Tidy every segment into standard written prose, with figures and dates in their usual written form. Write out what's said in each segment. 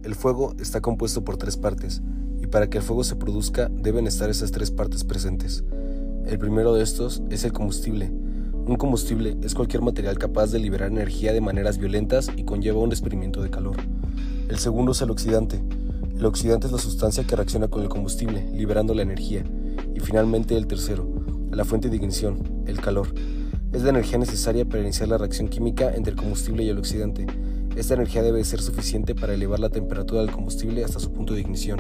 el fuego está compuesto por tres partes, y para que el fuego se produzca deben estar esas tres partes presentes. El primero de estos es el combustible. Un combustible es cualquier material capaz de liberar energía de maneras violentas y conlleva un desprendimiento de calor. El segundo es el oxidante. El oxidante es la sustancia que reacciona con el combustible, liberando la energía. Y finalmente el tercero, la fuente de ignición, el calor. Es la energía necesaria para iniciar la reacción química entre el combustible y el oxidante. Esta energía debe ser suficiente para elevar la temperatura del combustible hasta su punto de ignición.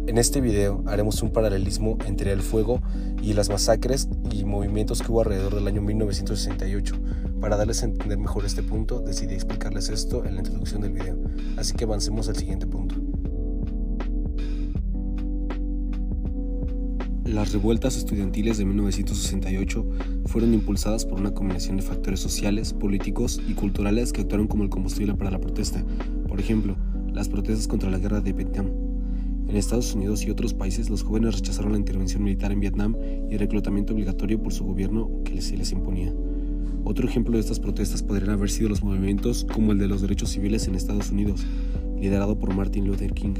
En este video haremos un paralelismo entre el fuego y las masacres y movimientos que hubo alrededor del año 1968. Para darles a entender mejor este punto, decidí explicarles esto en la introducción del video. Así que avancemos al siguiente punto. Las revueltas estudiantiles de 1968 fueron impulsadas por una combinación de factores sociales, políticos y culturales que actuaron como el combustible para la protesta. Por ejemplo, las protestas contra la guerra de Vietnam. En Estados Unidos y otros países, los jóvenes rechazaron la intervención militar en Vietnam y el reclutamiento obligatorio por su gobierno que se les imponía. Otro ejemplo de estas protestas podrían haber sido los movimientos como el de los derechos civiles en Estados Unidos, liderado por Martin Luther King.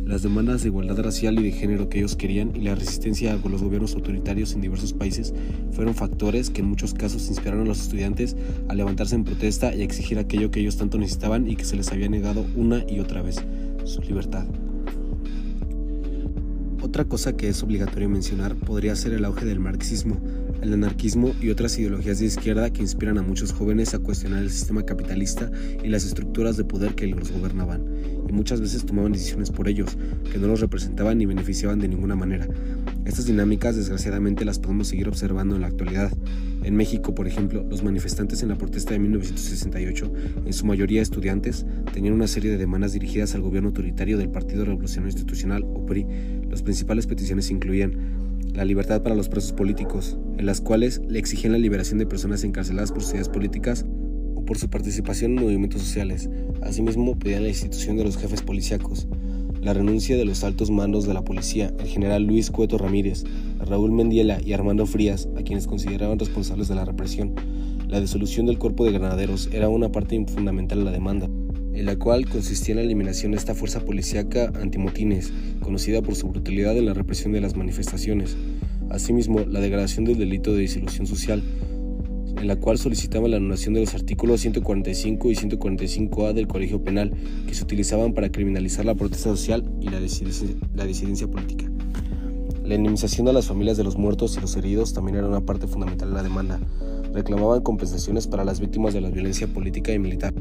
Las demandas de igualdad racial y de género que ellos querían y la resistencia con los gobiernos autoritarios en diversos países fueron factores que en muchos casos inspiraron a los estudiantes a levantarse en protesta y a exigir aquello que ellos tanto necesitaban y que se les había negado una y otra vez: su libertad. Otra cosa que es obligatorio mencionar podría ser el auge del marxismo, el anarquismo y otras ideologías de izquierda que inspiran a muchos jóvenes a cuestionar el sistema capitalista y las estructuras de poder que los gobernaban, y muchas veces tomaban decisiones por ellos, que no los representaban ni beneficiaban de ninguna manera. Estas dinámicas desgraciadamente las podemos seguir observando en la actualidad. En México, por ejemplo, los manifestantes en la protesta de 1968, en su mayoría estudiantes, tenían una serie de demandas dirigidas al gobierno autoritario del Partido Revolucionario Institucional, o PRI. Las principales peticiones incluían la libertad para los presos políticos, en las cuales le exigían la liberación de personas encarceladas por sus ideas políticas o por su participación en movimientos sociales. Asimismo, pedían la institución de los jefes policíacos, la renuncia de los altos mandos de la policía, el general Luis Cueto Ramírez, Raúl Mendiela y Armando Frías, a quienes consideraban responsables de la represión. La disolución del cuerpo de granaderos era una parte fundamental de la demanda, en la cual consistía en la eliminación de esta fuerza policíaca antimotines, conocida por su brutalidad en la represión de las manifestaciones. Asimismo, la degradación del delito de disolución social, en la cual solicitaba la anulación de los artículos 145 y 145A del Código Penal, que se utilizaban para criminalizar la protesta social y la disidencia política. La indemnización a las familias de los muertos y los heridos también era una parte fundamental de la demanda. Reclamaban compensaciones para las víctimas de la violencia política y militar.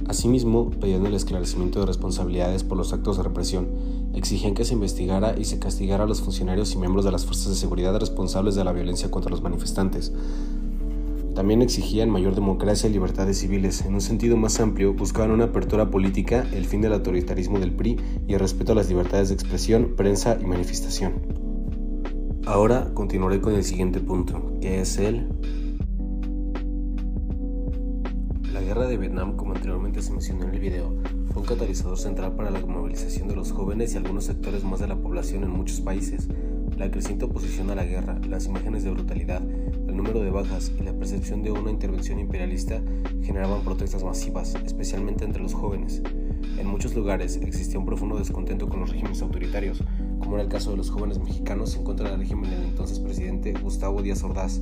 Asimismo, pedían el esclarecimiento de responsabilidades por los actos de represión. Exigían que se investigara y se castigara a los funcionarios y miembros de las fuerzas de seguridad responsables de la violencia contra los manifestantes. También exigían mayor democracia y libertades civiles. En un sentido más amplio, buscaban una apertura política, el fin del autoritarismo del PRI y el respeto a las libertades de expresión, prensa y manifestación. Ahora continuaré con el siguiente punto, que es La guerra de Vietnam, como anteriormente se mencionó en el video, fue un catalizador central para la movilización de los jóvenes y algunos sectores más de la población en muchos países. La creciente oposición a la guerra, las imágenes de brutalidad, el número de bajas y la percepción de una intervención imperialista generaban protestas masivas, especialmente entre los jóvenes. En muchos lugares existía un profundo descontento con los regímenes autoritarios, como era el caso de los jóvenes mexicanos en contra del régimen del entonces presidente Gustavo Díaz Ordaz,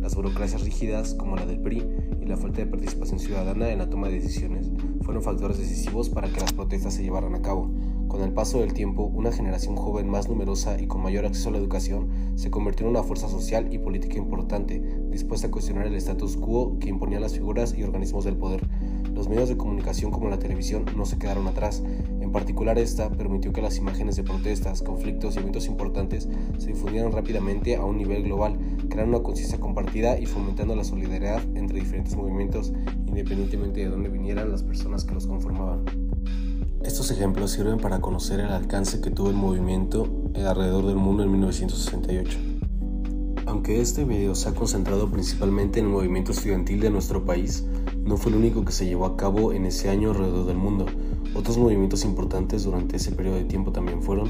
las burocracias rígidas como la del PRI y la falta de participación ciudadana en la toma de decisiones fueron factores decisivos para que las protestas se llevaran a cabo. Con el paso del tiempo, una generación joven más numerosa y con mayor acceso a la educación se convirtió en una fuerza social y política importante, dispuesta a cuestionar el status quo que imponían las figuras y organismos del poder. Los medios de comunicación como la televisión no se quedaron atrás. En particular, esta permitió que las imágenes de protestas, conflictos y eventos importantes se difundieran rápidamente a un nivel global, creando una conciencia compartida y fomentando la solidaridad entre diferentes movimientos, independientemente de dónde vinieran las personas que los conformaban. Estos ejemplos sirven para conocer el alcance que tuvo el movimiento alrededor del mundo en 1968. Aunque este video se ha concentrado principalmente en el movimiento estudiantil de nuestro país, no fue el único que se llevó a cabo en ese año alrededor del mundo. Otros movimientos importantes durante ese periodo de tiempo también fueron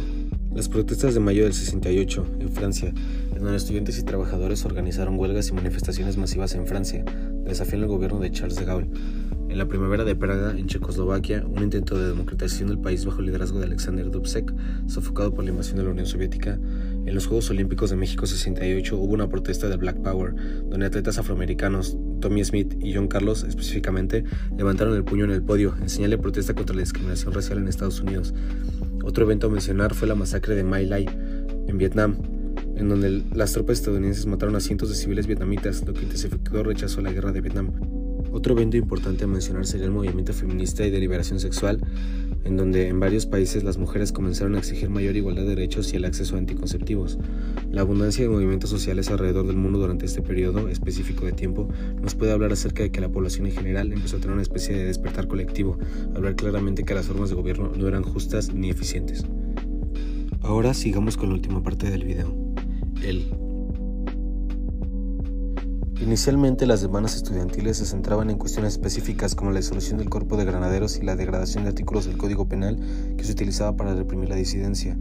las protestas de mayo del 68 en Francia, en donde estudiantes y trabajadores organizaron huelgas y manifestaciones masivas en Francia, desafiando al gobierno de Charles de Gaulle. En la primavera de Praga, en Checoslovaquia, un intento de democratización del país bajo el liderazgo de Alexander Dubček, sofocado por la invasión de la Unión Soviética. En los Juegos Olímpicos de México 68 hubo una protesta de Black Power, donde atletas afroamericanos, Tommie Smith y John Carlos específicamente, levantaron el puño en el podio en señal de protesta contra la discriminación racial en Estados Unidos. Otro evento a mencionar fue la masacre de My Lai, en Vietnam, en donde las tropas estadounidenses mataron a cientos de civiles vietnamitas, lo que intensificó el rechazo a la guerra de Vietnam. Otro evento importante a mencionar sería el movimiento feminista y de liberación sexual, en donde en varios países las mujeres comenzaron a exigir mayor igualdad de derechos y el acceso a anticonceptivos. La abundancia de movimientos sociales alrededor del mundo durante este periodo específico de tiempo nos puede hablar acerca de que la población en general empezó a tener una especie de despertar colectivo, hablar claramente que las formas de gobierno no eran justas ni eficientes. Ahora sigamos con la última parte del video. Inicialmente las demandas estudiantiles se centraban en cuestiones específicas como la disolución del cuerpo de granaderos y la degradación de artículos del Código Penal que se utilizaba para reprimir la disidencia.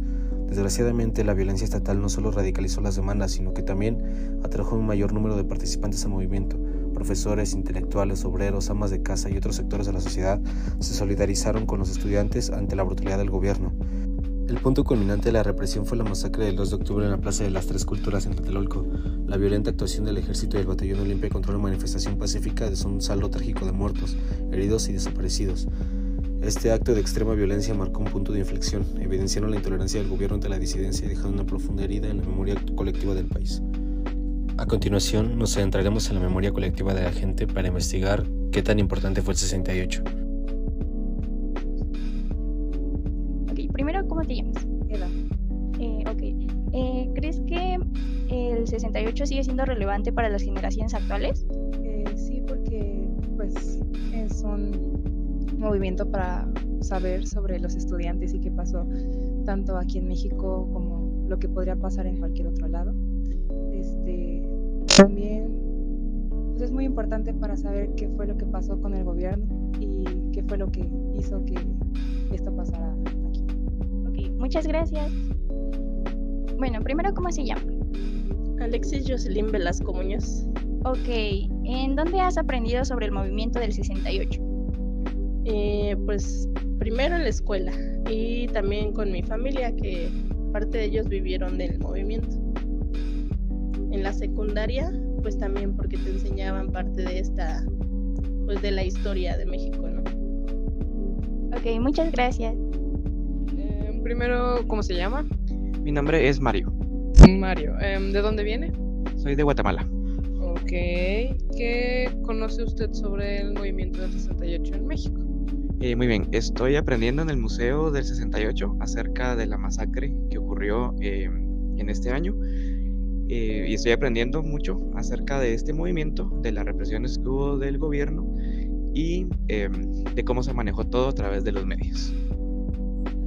Desgraciadamente, la violencia estatal no solo radicalizó las demandas, sino que también atrajo un mayor número de participantes al movimiento. Profesores, intelectuales, obreros, amas de casa y otros sectores de la sociedad se solidarizaron con los estudiantes ante la brutalidad del gobierno. El punto culminante de la represión fue la masacre del 2 de octubre en la Plaza de las Tres Culturas en Tlatelolco. La violenta actuación del ejército y del batallón Olimpia contra una manifestación pacífica dejó un saldo trágico de muertos, heridos y desaparecidos. Este acto de extrema violencia marcó un punto de inflexión, evidenciando la intolerancia del gobierno ante la disidencia y dejando una profunda herida en la memoria colectiva del país. A continuación, nos adentraremos en la memoria colectiva de la gente para investigar qué tan importante fue el 68. Primero, ¿cómo te llamas? Eva. ¿Crees que el 68 sigue siendo relevante para las generaciones actuales? Sí, porque pues es un movimiento para saber sobre los estudiantes y qué pasó tanto aquí en México como lo que podría pasar en cualquier otro lado. También pues es muy importante para saber qué fue lo que pasó con el gobierno y qué fue lo que hizo que esto pasara aquí. Muchas gracias. Bueno, primero, ¿cómo se llama? Alexis Jocelyn Velasco Muñoz. ¿En dónde has aprendido sobre el movimiento del 68? Pues primero en la escuela y también con mi familia, que parte de ellos vivieron del movimiento. En la secundaria, pues también porque te enseñaban parte de esta, pues de la historia de México, ¿no? Muchas gracias. Primero, ¿cómo se llama? Mi nombre es Mario. Mario. ¿De dónde viene? Soy de Guatemala. ¿Qué conoce usted sobre el movimiento del 68 en México? Muy bien, estoy aprendiendo en el Museo del 68 acerca de la masacre que ocurrió en este año. Y estoy aprendiendo mucho acerca de este movimiento, de las represiones que hubo del gobierno y de cómo se manejó todo a través de los medios.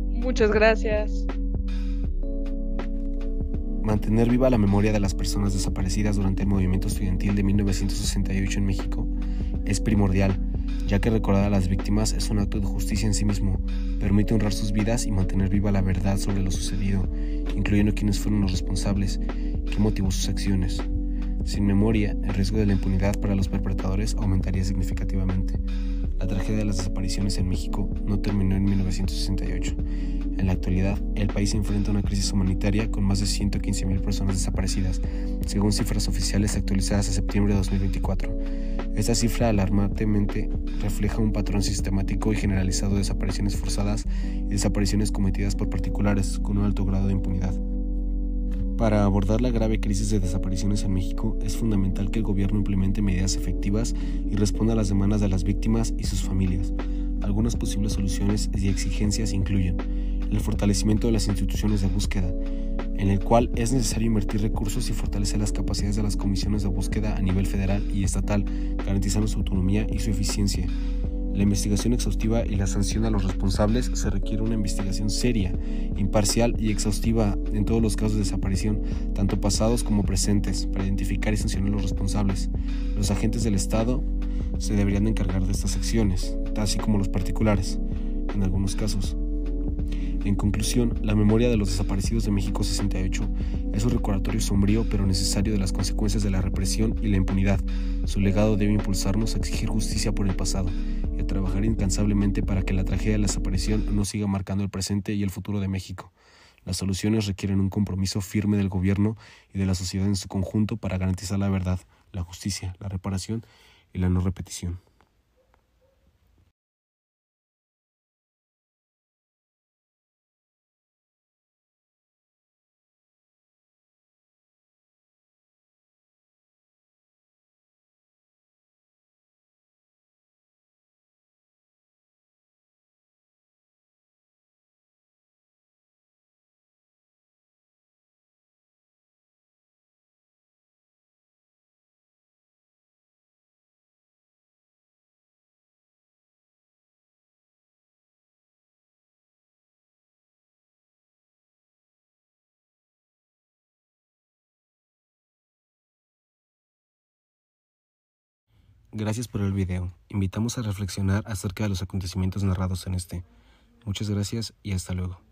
Muchas gracias. Mantener viva la memoria de las personas desaparecidas durante el movimiento estudiantil de 1968 en México es primordial, ya que recordar a las víctimas es un acto de justicia en sí mismo, permite honrar sus vidas y mantener viva la verdad sobre lo sucedido, incluyendo quiénes fueron los responsables, qué motivó sus acciones. Sin memoria, el riesgo de la impunidad para los perpetradores aumentaría significativamente. La tragedia de las desapariciones en México no terminó en 1968. En la actualidad, el país se enfrenta a una crisis humanitaria con más de 115,000 personas desaparecidas, según cifras oficiales actualizadas a septiembre de 2024. Esta cifra alarmantemente refleja un patrón sistemático y generalizado de desapariciones forzadas y desapariciones cometidas por particulares con un alto grado de impunidad. Para abordar la grave crisis de desapariciones en México, es fundamental que el gobierno implemente medidas efectivas y responda a las demandas de las víctimas y sus familias. Algunas posibles soluciones y exigencias incluyen el fortalecimiento de las instituciones de búsqueda, en el cual es necesario invertir recursos y fortalecer las capacidades de las comisiones de búsqueda a nivel federal y estatal, garantizando su autonomía y su eficiencia. La investigación exhaustiva y la sanción a los responsables. Se requiere una investigación seria, imparcial y exhaustiva en todos los casos de desaparición, tanto pasados como presentes, para identificar y sancionar a los responsables. Los agentes del Estado se deberían de encargar de estas acciones, así como los particulares, en algunos casos. En conclusión, la memoria de los desaparecidos de México 68 es un recordatorio sombrío pero necesario de las consecuencias de la represión y la impunidad. Su legado debe impulsarnos a exigir justicia por el pasado y a trabajar incansablemente para que la tragedia de la desaparición no siga marcando el presente y el futuro de México. Las soluciones requieren un compromiso firme del gobierno y de la sociedad en su conjunto para garantizar la verdad, la justicia, la reparación y la no repetición. Gracias por el video. Invitamos a reflexionar acerca de los acontecimientos narrados en este. Muchas gracias y hasta luego.